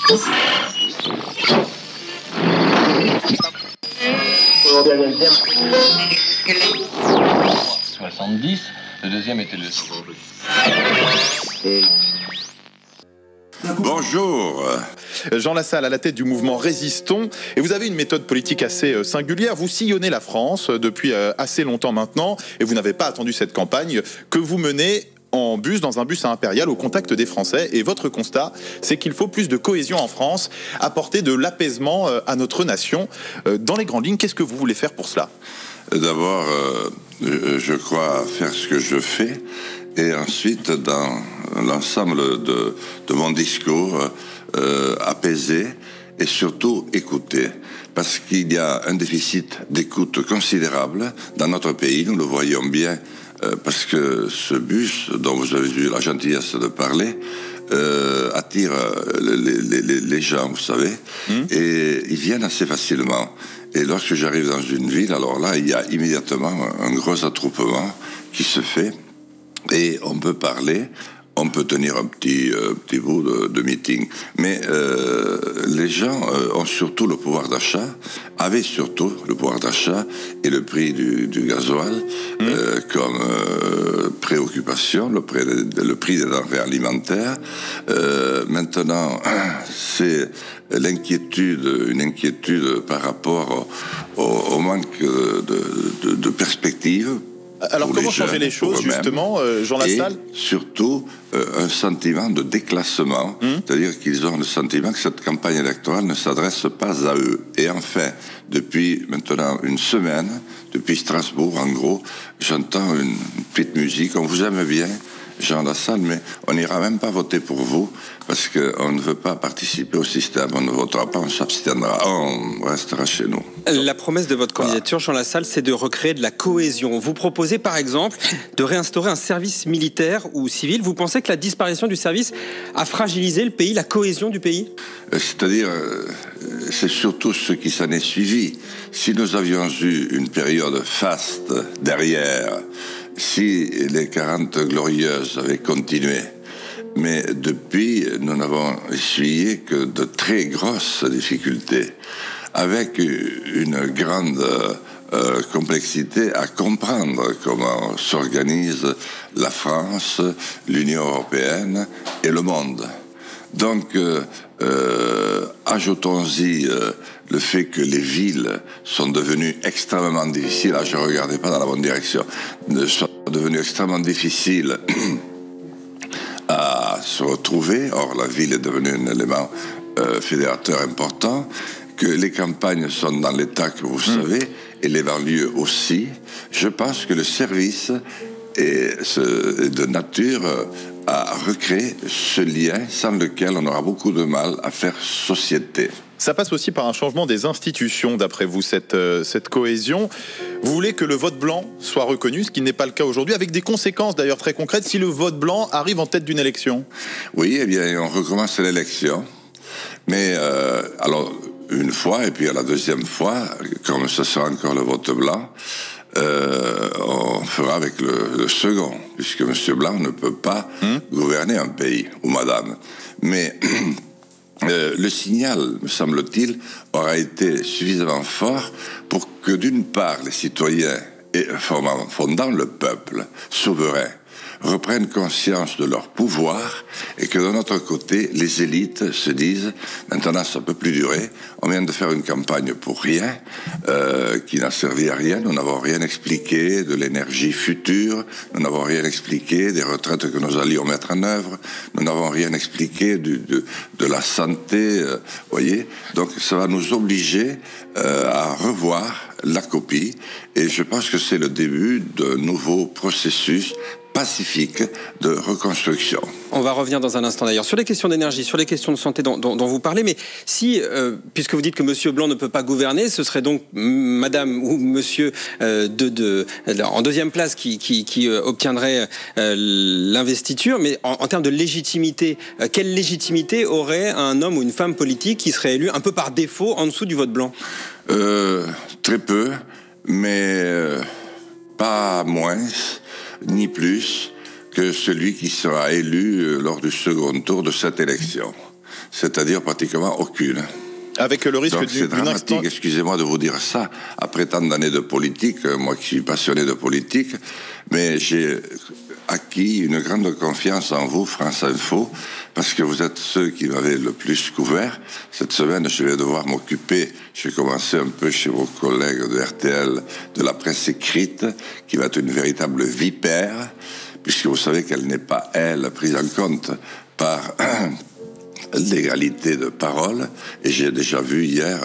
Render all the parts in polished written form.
70, le deuxième était le... Bonjour. Jean Lassalle à la tête du mouvement Résistons. Et vous avez une méthode politique assez singulière. Vous sillonnez la France depuis assez longtemps maintenant. Et vous n'avez pas attendu cette campagne que vous menez en bus, dans un bus à Impérial, au contact des Français. Et votre constat, c'est qu'il faut plus de cohésion en France, apporter de l'apaisement à notre nation. Dans les grandes lignes, qu'est-ce que vous voulez faire pour cela ? D'abord, je crois faire ce que je fais. Et ensuite, dans l'ensemble de mon discours, apaiser et surtout écouter. Parce qu'il y a un déficit d'écoute considérable dans notre pays, nous le voyons bien, parce que ce bus, dont vous avez eu la gentillesse de parler, attire les gens, vous savez, et ils viennent assez facilement. Et lorsque j'arrive dans une ville, alors là, il y a immédiatement un gros attroupement qui se fait. Et on peut parler, on peut tenir un petit bout de meeting. Mais les gens ont surtout le pouvoir d'achat, avaient surtout le pouvoir d'achat et le prix du gasoil comme préoccupation, le prix des denrées alimentaires. Maintenant, c'est une inquiétude par rapport au manque de perspectives. Alors comment changer les choses, justement, Jean Lassalle ? Et surtout, un sentiment de déclassement, c'est-à-dire qu'ils ont le sentiment que cette campagne électorale ne s'adresse pas à eux. Et enfin, depuis maintenant une semaine, depuis Strasbourg, en gros, j'entends une petite musique. On vous aime bien, Jean Lassalle, mais on n'ira même pas voter pour vous, parce qu'on ne veut pas participer au système, on ne votera pas, on s'abstiendra, on restera chez nous. La promesse de votre candidature, Jean Lassalle, c'est de recréer de la cohésion. Vous proposez par exemple de réinstaurer un service militaire ou civil. Vous pensez que la disparition du service a fragilisé le pays, la cohésion du pays ? C'est-à-dire, c'est surtout ce qui s'en est suivi. Si nous avions eu une période faste derrière, si les 40 glorieuses avaient continué, mais depuis, nous n'avons essuyé que de très grosses difficultés, avec une grande complexité à comprendre comment s'organise la France, l'Union européenne et le monde. Donc, ajoutons-y le fait que les villes sont devenues extrêmement difficiles, là je ne regardais pas dans la bonne direction, sont devenues extrêmement difficiles à se retrouver. Or, la ville est devenue un élément fédérateur important, que les campagnes sont dans l'état que vous savez, et les banlieues aussi. Je pense que le service est de nature à recréer ce lien sans lequel on aura beaucoup de mal à faire société. Ça passe aussi par un changement des institutions, d'après vous, cette cohésion. Vous voulez que le vote blanc soit reconnu, ce qui n'est pas le cas aujourd'hui, avec des conséquences d'ailleurs très concrètes, si le vote blanc arrive en tête d'une élection. Oui, eh bien, on recommence l'élection. Mais, alors, une fois, et puis à la deuxième fois, comme ce sera encore le vote blanc, on fera avec le second, puisque M. Blanc ne peut pas gouverner un pays, ou madame. Mais le signal, me semble-t-il, aura été suffisamment fort pour que, d'une part, les citoyens, fondant le peuple souverain, reprennent conscience de leur pouvoir et que de notre côté, les élites se disent « Maintenant, ça ne peut plus durer. On vient de faire une campagne pour rien, qui n'a servi à rien. Nous n'avons rien expliqué de l'énergie future. Nous n'avons rien expliqué des retraites que nous allions mettre en œuvre. Nous n'avons rien expliqué de la santé. Voyez. Donc, ça va nous obliger à revoir la copie. Et je pense que c'est le début d'un nouveau processus pacifique de reconstruction. On va revenir dans un instant d'ailleurs sur les questions d'énergie, sur les questions de santé dont vous parlez, mais si, puisque vous dites que Monsieur Blanc ne peut pas gouverner, ce serait donc Madame ou Monsieur en deuxième place qui obtiendrait l'investiture, mais en termes de légitimité, quelle légitimité aurait un homme ou une femme politique qui serait élu un peu par défaut en dessous du vote blanc ? Très peu, mais pas moins, ni plus que celui qui sera élu lors du second tour de cette élection. c'est-à-dire pratiquement aucune. Avec le risque donc c'est d'une dramatique, excusez-moi de vous dire ça, après tant d'années de politique, moi qui suis passionné de politique, mais j'ai acquis une grande confiance en vous, France Info, parce que vous êtes ceux qui m'avaient le plus couvert. Cette semaine, je vais devoir m'occuper, j'ai commencé un peu chez vos collègues de RTL, de la presse écrite, qui va être une véritable vipère, puisque vous savez qu'elle n'est pas, elle, prise en compte par l'égalité de parole, et j'ai déjà vu hier,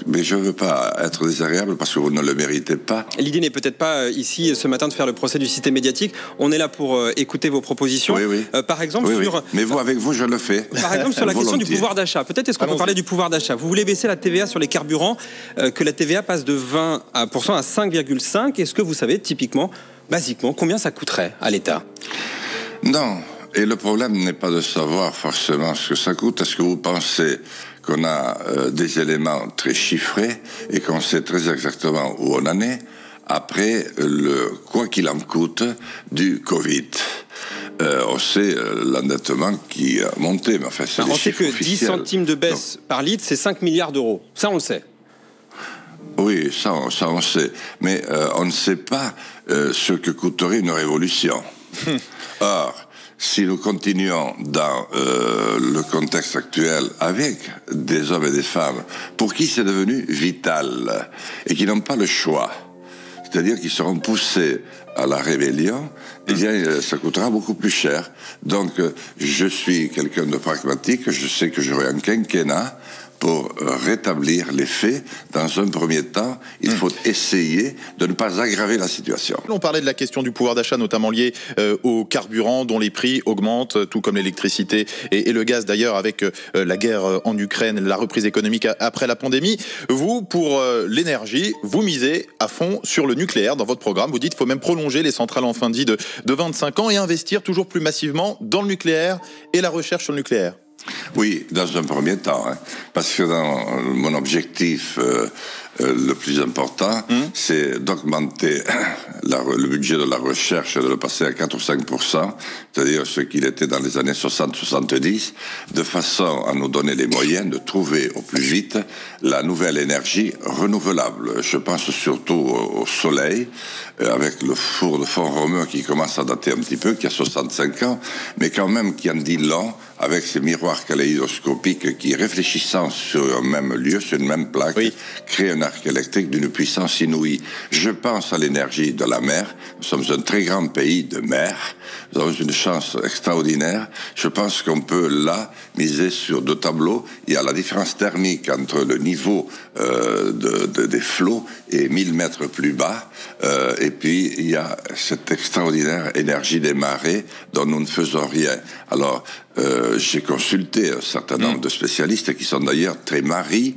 mais je ne veux pas être désagréable parce que vous ne le méritez pas. L'idée n'est peut-être pas ici ce matin de faire le procès du système médiatique. On est là pour écouter vos propositions. Oui, oui. Par exemple sur. Oui. Mais vous, avec vous, je le fais. Par exemple sur la question du pouvoir d'achat. Peut-être est-ce qu'on peut parler du pouvoir d'achat. Vous voulez baisser la TVA sur les carburants, que la TVA passe de 20% à 5,5%. Est-ce que vous savez typiquement, basiquement, combien ça coûterait à l'État? Non. Et le problème n'est pas de savoir forcément ce que ça coûte. Est-ce que vous pensez qu'on a des éléments très chiffrés et qu'on sait très exactement où on en est après le quoi qu'il en coûte du Covid? On sait l'endettement qui a monté, mais enfin c'est des chiffres officiels. On sait que 10 centimes de baisse par litre, c'est 5 milliards d'euros. Ça, on le sait. Oui, ça on sait. Mais on ne sait pas ce que coûterait une révolution. Or, si nous continuons dans le contexte actuel avec des hommes et des femmes pour qui c'est devenu vital et qui n'ont pas le choix, c'est-à-dire qu'ils seront poussés à la rébellion, eh bien, ça coûtera beaucoup plus cher. Donc, je suis quelqu'un de pragmatique, je sais que j'aurai un quinquennat pour rétablir les faits. Dans un premier temps, il faut essayer de ne pas aggraver la situation. On parlait de la question du pouvoir d'achat, notamment lié aux carburants, dont les prix augmentent, tout comme l'électricité et le gaz d'ailleurs, avec la guerre en Ukraine, la reprise économique après la pandémie. Vous, pour l'énergie, vous misez à fond sur le nucléaire dans votre programme. Vous dites qu'il faut même prolonger les centrales en fin de vie de 25 ans et investir toujours plus massivement dans le nucléaire et la recherche sur le nucléaire. Oui, dans un premier temps, parce que dans mon objectif le plus important, c'est d'augmenter le budget de la recherche et de le passer à 4 ou 5%, c'est-à-dire ce qu'il était dans les années 60-70, de façon à nous donner les moyens de trouver au plus vite la nouvelle énergie renouvelable. Je pense surtout au soleil, avec le four de Font-Romeu qui commence à dater un petit peu, qui a 65 ans, mais quand même qui en dit long, avec ces miroirs kaléidoscopiques qui, réfléchissant sur un même lieu, sur une même plaque, créent un arc électrique d'une puissance inouïe. Je pense à l'énergie de la mer. Nous sommes un très grand pays de mer. Nous avons une chance extraordinaire. Je pense qu'on peut, là, miser sur deux tableaux. Il y a la différence thermique entre le niveau des flots et 1000 mètres plus bas. Et puis, il y a cette extraordinaire énergie des marées dont nous ne faisons rien. Alors, j'ai consulté un certain nombre de spécialistes qui sont d'ailleurs très maris,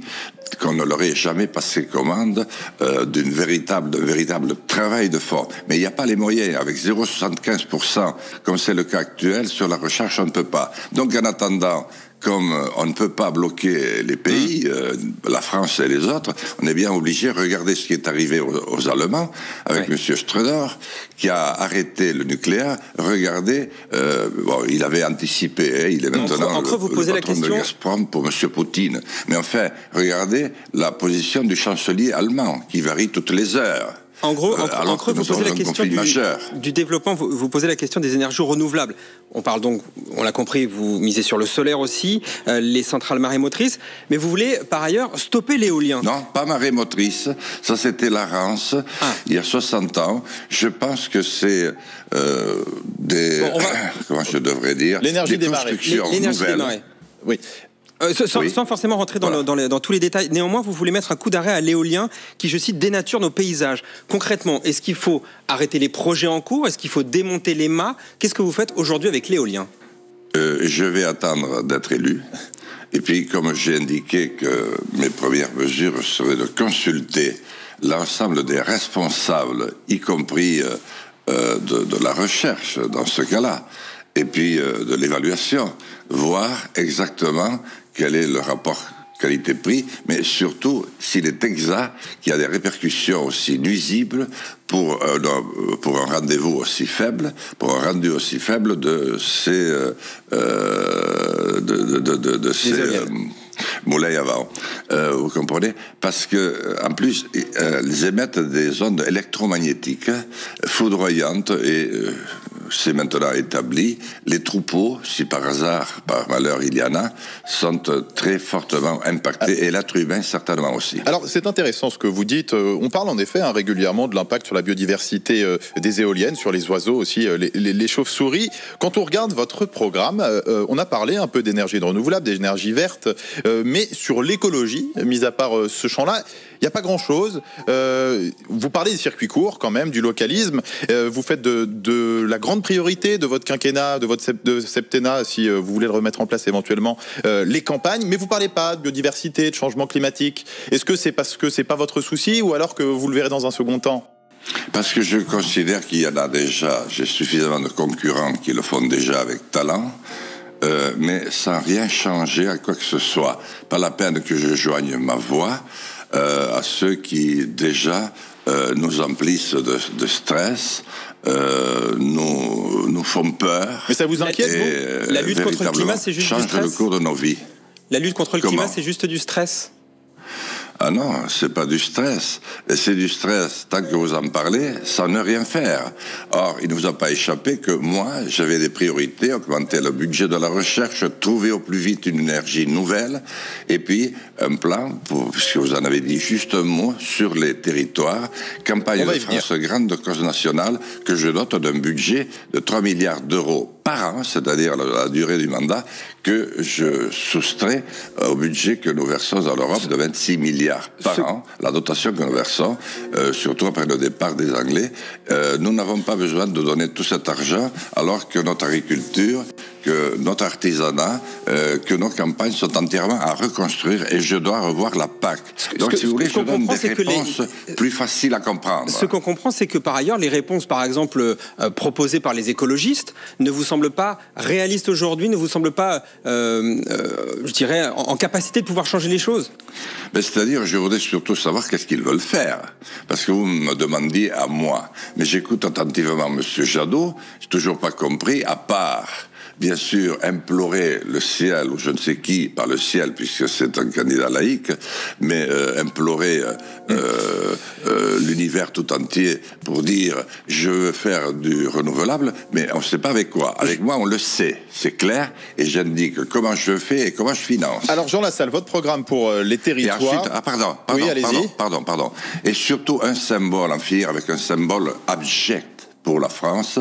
qu'on ne leur ait jamais passé commande d'un véritable travail de fond. Mais il n'y a pas les moyens. Avec 0,75%, comme c'est le cas actuel, sur la recherche, on ne peut pas. Donc, en attendant, comme on ne peut pas bloquer les pays, la France et les autres, on est bien obligé de regarder ce qui est arrivé aux Allemands, avec M. Schröder, qui a arrêté le nucléaire. Regardez, il avait anticipé, il est maintenant le patron de Gazprom pour M. Poutine. Mais enfin, regardez la position du chancelier allemand, qui varie toutes les heures. En gros, vous posez la question du développement, vous posez la question des énergies renouvelables. On parle donc, on l'a compris, vous misez sur le solaire aussi, les centrales marémotrices, mais vous voulez par ailleurs stopper l'éolien. Non, pas marémotrice, ça c'était la Rance, il y a 60 ans. Je pense que c'est comment je devrais dire, l'énergie des constructions marées. L'énergie des marées. Oui. Sans forcément rentrer dans tous les détails. Néanmoins, vous voulez mettre un coup d'arrêt à l'éolien qui, je cite, dénature nos paysages. Concrètement, est-ce qu'il faut arrêter les projets en cours? Est-ce qu'il faut démonter les mâts? Qu'est-ce que vous faites aujourd'hui avec l'éolien? Je vais attendre d'être élu. Et puis, comme j'ai indiqué que mes premières mesures seraient de consulter l'ensemble des responsables, y compris de la recherche dans ce cas-là, et puis de l'évaluation, voir exactement quel est le rapport qualité-prix, mais surtout s'il est exact, qu'il y a des répercussions aussi nuisibles pour un rendez-vous aussi faible, pour un rendu aussi faible de ces moulins à vent. Vous comprenez? Parce que en plus, ils émettent des ondes électromagnétiques foudroyantes et c'est maintenant établi. Les troupeaux, si par hasard, par malheur il y en a, sont très fortement impactés et l'être humain certainement aussi. Alors c'est intéressant ce que vous dites. On parle en effet régulièrement de l'impact sur la biodiversité des éoliennes, sur les oiseaux aussi, les chauves-souris. Quand on regarde votre programme, on a parlé un peu d'énergie renouvelable, d'énergie verte, mais sur l'écologie, mis à part ce champ-là, il n'y a pas grand-chose. Vous parlez des circuits courts quand même, du localisme. Vous faites de la grande priorité de votre quinquennat, de votre septennat, si vous voulez le remettre en place éventuellement, les campagnes. Mais vous ne parlez pas de biodiversité, de changement climatique. Est-ce que c'est parce que ce n'est pas votre souci ou alors que vous le verrez dans un second temps ? Parce que je considère qu'il y en a déjà, j'ai suffisamment de concurrents qui le font déjà avec talent. Mais sans rien changer à quoi que ce soit. Pas la peine que je joigne ma voix à ceux qui déjà nous emplissent de stress, nous font peur. Mais ça vous inquiète, vous ? La lutte contre le climat, c'est juste du stress ? Change le cours de nos vies. La lutte contre le climat, c'est juste du stress ? Ah non, c'est pas du stress. Et c'est du stress, tant que vous en parlez, sans ne rien faire. Or, il ne vous a pas échappé que moi, j'avais des priorités, augmenter le budget de la recherche, trouver au plus vite une énergie nouvelle, et puis un plan, puisque vous en avez dit juste un mot, sur les territoires, campagne de France grande cause nationale, que je dote d'un budget de 3 milliards d'euros par an, c'est-à-dire la durée du mandat, que je soustrais au budget que nous versons dans l'Europe de 26 milliards par an, la dotation que nous versons, surtout après le départ des Anglais. Nous n'avons pas besoin de donner tout cet argent alors que notre agriculture, que notre artisanat, que nos campagnes sont entièrement à reconstruire et je dois revoir la PAC. Donc, si vous voulez, je donne des réponses plus faciles à comprendre. Ce qu'on comprend, c'est que par ailleurs, les réponses, par exemple, proposées par les écologistes, ne vous semblent pas réalistes aujourd'hui, ne vous semblent pas, je dirais, en capacité de pouvoir changer les choses. Mais c'est-à-dire, je voudrais surtout savoir qu'est-ce qu'ils veulent faire. Parce que vous me demandiez à moi. Mais j'écoute attentivement M. Jadot, j'ai toujours pas compris, à part... bien sûr, implorer le ciel, ou je ne sais qui, par le ciel, puisque c'est un candidat laïque, mais implorer l'univers tout entier pour dire « je veux faire du renouvelable », mais on ne sait pas avec quoi. Avec moi, on le sait, c'est clair, et j'indique comment je fais et comment je finance. Alors, Jean Lassalle, votre programme pour les territoires... Et ensuite, pardon. Et surtout un symbole, en finir avec un symbole abject pour la France,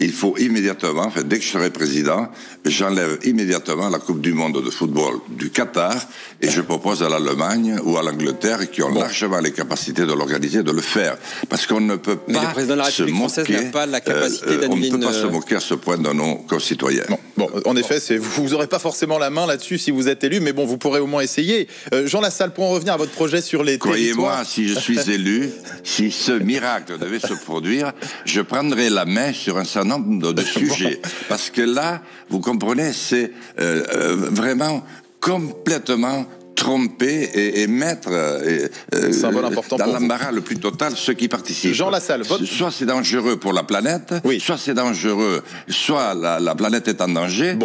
il faut immédiatement, dès que je serai président, j'enlève immédiatement la Coupe du Monde de football du Qatar et je propose à l'Allemagne ou à l'Angleterre qui ont largement les capacités de l'organiser, de le faire. Parce qu'on ne peut pas le président de la République française n'a pas la capacité d'annuler on ne peut pas se moquer à ce point de nos concitoyens. Bon, en effet, vous n'aurez pas forcément la main là-dessus si vous êtes élu, mais bon, vous pourrez au moins essayer. Jean Lassalle, pour en revenir à votre projet sur les territoires... Croyez-moi, si je suis élu, si ce miracle devait se produire, je prendrai la main sur un certain nombre de sujets. Parce que là, vous comprenez, c'est vraiment complètement tromper et mettre dans l'embarras le plus total ceux qui participent. Jean Lassalle, soit c'est dangereux pour la planète, soit c'est dangereux, soit la planète est en danger,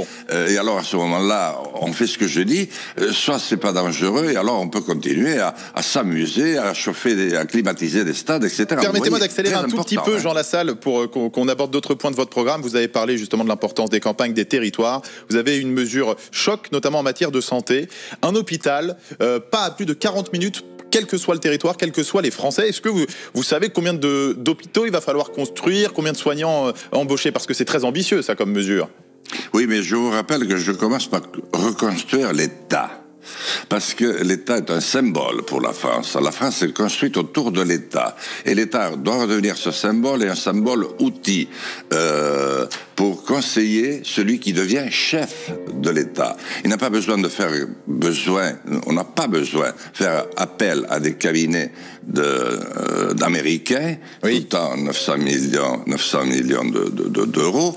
et alors à ce moment-là, on fait ce que je dis, soit c'est pas dangereux, et alors on peut continuer à s'amuser, à chauffer, à climatiser des stades, etc. Permettez-moi d'accélérer un tout petit peu, Jean Lassalle, pour qu'on aborde d'autres points de votre programme. Vous avez parlé justement de l'importance des campagnes, des territoires. Vous avez une mesure choc, notamment en matière de santé. Un hôpital, pas à plus de 40 minutes, quel que soit le territoire, quels que soient les Français. Est-ce que vous savez combien d'hôpitaux il va falloir construire, combien de soignants embaucher? Parce que c'est très ambitieux, ça, comme mesure. Oui, mais je vous rappelle que je commence par reconstruire l'État. Parce que l'État est un symbole pour la France. La France est construite autour de l'État. Et l'État doit redevenir ce symbole et un symbole outil pour conseiller celui qui devient chef de l'État. Il n'a pas besoin on n'a pas besoin de faire appel à des cabinets d'Américains, oui. Tout en 900 millions d'euros.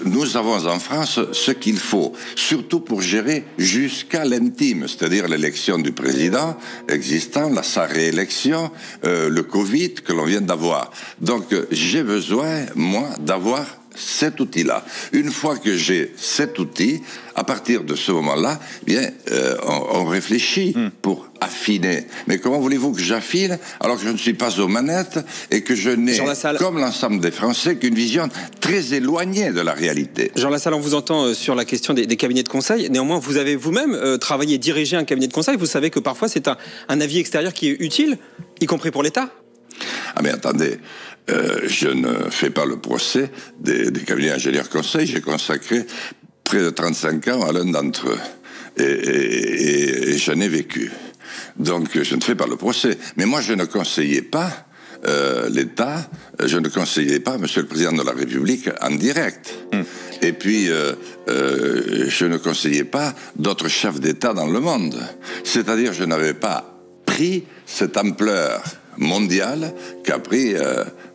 Nous avons en France ce qu'il faut, surtout pour gérer jusqu'à l'intime, c'est-à-dire l'élection du président existant, sa réélection, le Covid que l'on vient d'avoir. Donc j'ai besoin, moi, d'avoir cet outil-là. Une fois que j'ai cet outil, à partir de ce moment-là, bien, on réfléchit pour affiner. Mais comment voulez-vous que j'affine alors que je ne suis pas aux manettes et que je n'ai, comme l'ensemble des Français, qu'une vision très éloignée de la réalité? Jean Lassalle, on vous entend sur la question des cabinets de conseil. Néanmoins, vous avez vous-même travaillé, dirigé un cabinet de conseil. Vous savez que parfois c'est un avis extérieur qui est utile, y compris pour l'État. Ah mais attendez, je ne fais pas le procès des cabinets ingénieurs conseils. J'ai consacré près de 35 ans à l'un d'entre eux. Et j'en ai vécu. Donc je ne fais pas le procès. Mais moi je ne conseillais pas l'État, je ne conseillais pas Monsieur le Président de la République en direct. Et puis je ne conseillais pas d'autres chefs d'État dans le monde. C'est-à-dire je n'avais pas pris cette ampleur mondiale qu'a pris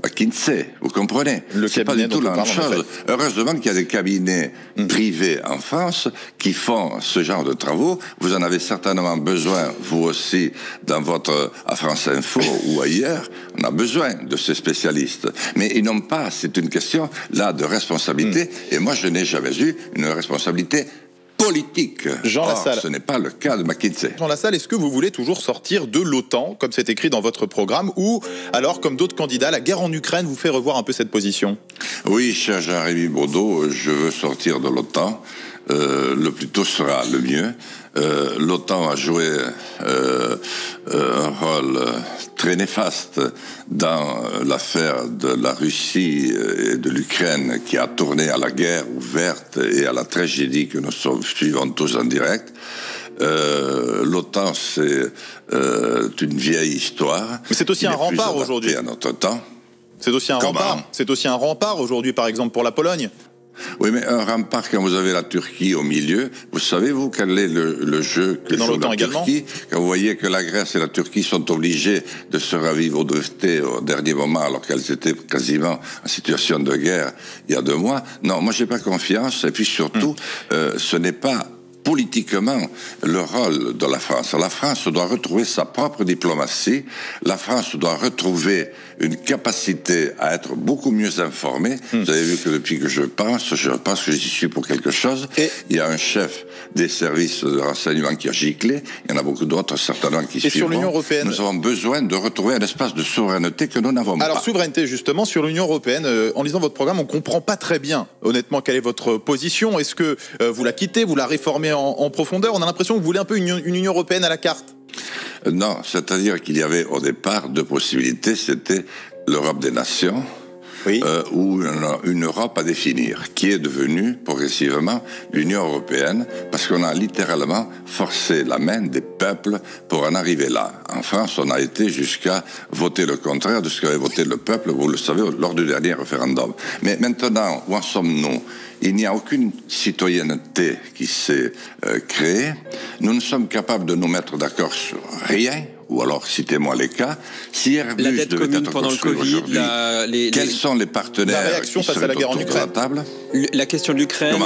McKinsey, vous comprenez? C'est pas du tout la même chose. Heureusement qu'il y a des cabinets privés en France qui font ce genre de travaux. Vous en avez certainement besoin, vous aussi, à France Info ou ailleurs. On a besoin de ces spécialistes. Mais ils n'ont pas, c'est une question là de responsabilité. Et moi, je n'ai jamais eu une responsabilité politique. Jean Lassalle. Ce n'est pas le cas de McKinsey. Jean Lassalle, est-ce que vous voulez toujours sortir de l'OTAN, comme c'est écrit dans votre programme, ou alors, comme d'autres candidats, la guerre en Ukraine vous fait revoir un peu cette position? Oui, cher Jean-Rémy Baudot, je veux sortir de l'OTAN. Le plus tôt sera le mieux. L'OTAN a joué un rôle très néfaste dans l'affaire de la Russie et de l'Ukraine qui a tourné à la guerre ouverte et à la tragédie que nous suivons tous en direct. L'OTAN, c'est une vieille histoire. Mais c'est aussi un rempart aujourd'hui. À notre temps. C'est aussi un rempart. C'est aussi un rempart aujourd'hui, par exemple, pour la Pologne. Oui, mais un rempart, quand vous avez la Turquie au milieu, vous savez, vous, quel est le jeu que joue la Turquie? Quand vous voyez que la Grèce et la Turquie sont obligées de se ravivauder au dernier moment, alors qu'elles étaient quasiment en situation de guerre il y a 2 mois. Non, moi, j'ai pas confiance. Et puis surtout, ce n'est pas politiquement le rôle de la France. La France doit retrouver sa propre diplomatie. La France doit retrouver une capacité à être beaucoup mieux informée. Vous avez vu que depuis que je pense que j'y suis pour quelque chose. Et il y a un chef des services de renseignement qui a giclé. Il y en a beaucoup d'autres, certainement, qui suivront. Et sur l'Union européenne, nous avons besoin de retrouver un espace de souveraineté que nous n'avons pas. Alors, souveraineté, justement, sur l'Union européenne, en lisant votre programme, on comprend pas très bien, honnêtement, quelle est votre position. Est-ce que vous la quittez, vous la réformez en profondeur? On a l'impression que vous voulez un peu une Union européenne à la carte. Non, c'est-à-dire qu'il y avait au départ 2 possibilités. C'était l'Europe des nations, oui, ou une Europe à définir, qui est devenue progressivement l'Union européenne, parce qu'on a littéralement forcé la main des peuples pour en arriver là. En France, on a été jusqu'à voter le contraire de ce qu'avait voté le peuple, vous le savez, lors du dernier référendum. Mais maintenant, où en sommes-nous? Il n'y a aucune citoyenneté qui s'est créée. Nous ne sommes capables de nous mettre d'accord sur rien. Ou alors, citez-moi les cas. Si Airbus la dette commune pendant le Covid, quels sont les partenaires la réaction face à la guerre en Ukraine, la question de l'Ukraine,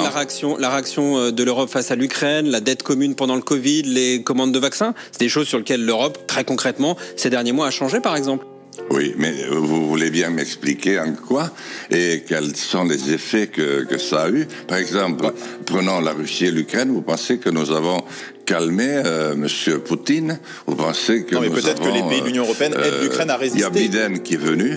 la réaction de l'Europe face à l'Ukraine, la dette commune pendant le Covid, les commandes de vaccins, c'est des choses sur lesquelles l'Europe, très concrètement, ces derniers mois a changé, par exemple. Oui, mais vous voulez bien m'expliquer en quoi et quels sont les effets que ça a eu? Par exemple, prenons la Russie et l'Ukraine, vous pensez que nous avons calmé Monsieur Poutine? Vous pensez que peut-être que les pays de l'Union européenne aident l'Ukraine à résister. Il y a Biden qui est venu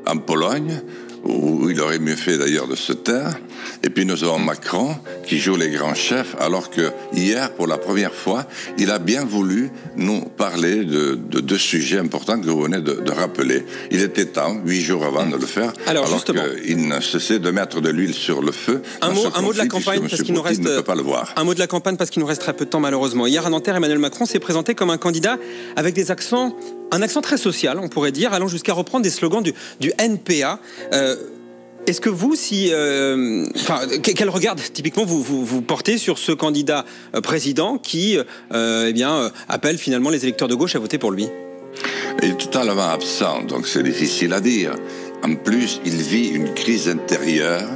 en Pologne, où il aurait mieux fait d'ailleurs de se taire. Et puis nous avons Macron qui joue les grands chefs, alors que hier, pour la première fois, il a bien voulu nous parler de 2 sujets importants que vous venez de rappeler. Il était temps, 8 jours avant de le faire, alors qu'il ne cessait de mettre de l'huile sur le feu. Un mot de la campagne, parce qu'il nous reste ne peut pas le voir. Un mot de la campagne, parce qu'il nous reste très peu de temps malheureusement. Hier à Nanterre, Emmanuel Macron s'est présenté comme un candidat avec un accent très social, on pourrait dire, allant jusqu'à reprendre des slogans du NPA. Est-ce que vous, quel regard typiquement vous portez sur ce candidat président qui appelle finalement les électeurs de gauche à voter pour lui? Il est totalement absent, donc c'est difficile à dire. En plus, il vit une crise intérieure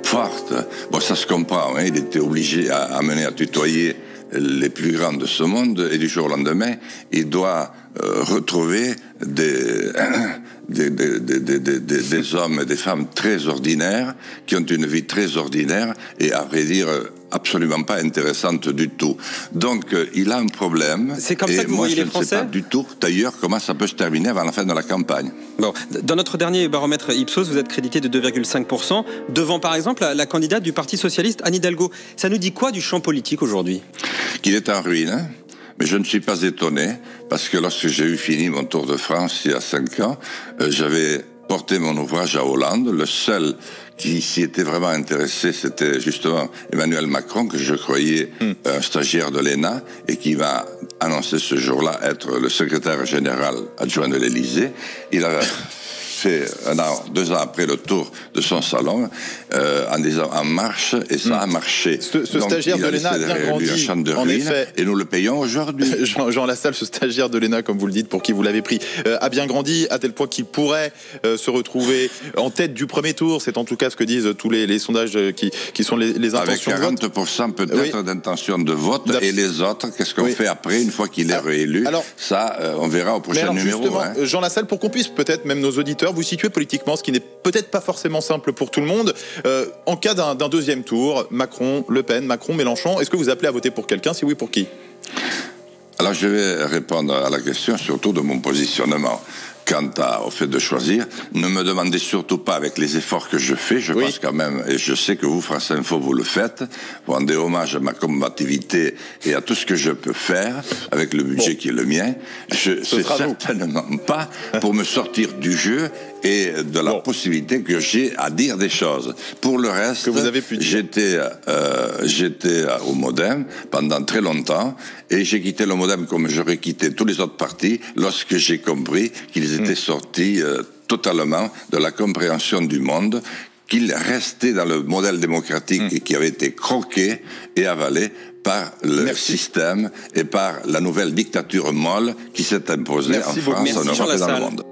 forte. Bon, ça se comprend, hein, il était obligé à amener à tutoyer les plus grands de ce monde, et du jour au lendemain, il doit retrouver des hommes et des femmes très ordinaires, qui ont une vie très ordinaire, et à vrai dire, absolument pas intéressante du tout. Donc, il a un problème. C'est comme ça que vous voyez les Français ? Je ne sais pas du tout, d'ailleurs, comment ça peut se terminer avant la fin de la campagne. Bon, dans notre dernier baromètre Ipsos, vous êtes crédité de 2,5%, devant, par exemple, la candidate du Parti Socialiste, Anne Hidalgo. Ça nous dit quoi du champ politique aujourd'hui ? Qu'il est en ruine, hein ? Mais je ne suis pas étonné, parce que lorsque j'ai eu fini mon tour de France il y a 5 ans, j'avais porté mon ouvrage à Hollande. Le seul qui s'y était vraiment intéressé, c'était justement Emmanuel Macron, que je croyais un stagiaire de l'ENA, et qui m'a annoncé ce jour-là être le secrétaire général adjoint de l'Élysée. Il a fait 2 ans après le tour de son salon en disant en marche, et ça a marché. Ce stagiaire de l'ENA a bien grandi, en effet. Et nous le payons aujourd'hui. Jean Lassalle, ce stagiaire de l'ENA, comme vous le dites, pour qui vous l'avez pris, a bien grandi à tel point qu'il pourrait se retrouver en tête du premier tour. C'est en tout cas ce que disent tous les sondages qui sont les intentions de vote. Avec 40% peut-être d'intention de vote, et les autres, qu'est-ce qu'on fait après, une fois qu'il est réélu? Alors, ça, on verra au prochain numéro. Justement, Jean Lassalle, pour qu'on puisse peut-être, même nos auditeurs, vous situer politiquement, ce qui n'est peut-être pas forcément simple pour tout le monde. En cas d'un deuxième tour, Macron, Le Pen, Macron, Mélenchon, est-ce que vous appelez à voter pour quelqu'un? Si oui, pour qui? Alors je vais répondre à la question surtout de mon positionnement. Quant au fait de choisir, ne me demandez surtout pas avec les efforts que je fais, je pense quand même, et je sais que vous, France Info, vous le faites, vous rendez hommage à ma combativité et à tout ce que je peux faire avec le budget qui est le mien. C'est certainement pas pour me sortir du jeu et de la possibilité que j'ai à dire des choses. Pour le reste, que vous avez pu dire. J'étais au Modem pendant très longtemps, et j'ai quitté le Modem comme j'aurais quitté tous les autres partis lorsque j'ai compris qu'ils étaient sortis totalement de la compréhension du monde, qu'ils restaient dans le modèle démocratique et qui avait été croqué et avalé par le système et par la nouvelle dictature molle qui s'est imposée en France, en Europe et dans le monde.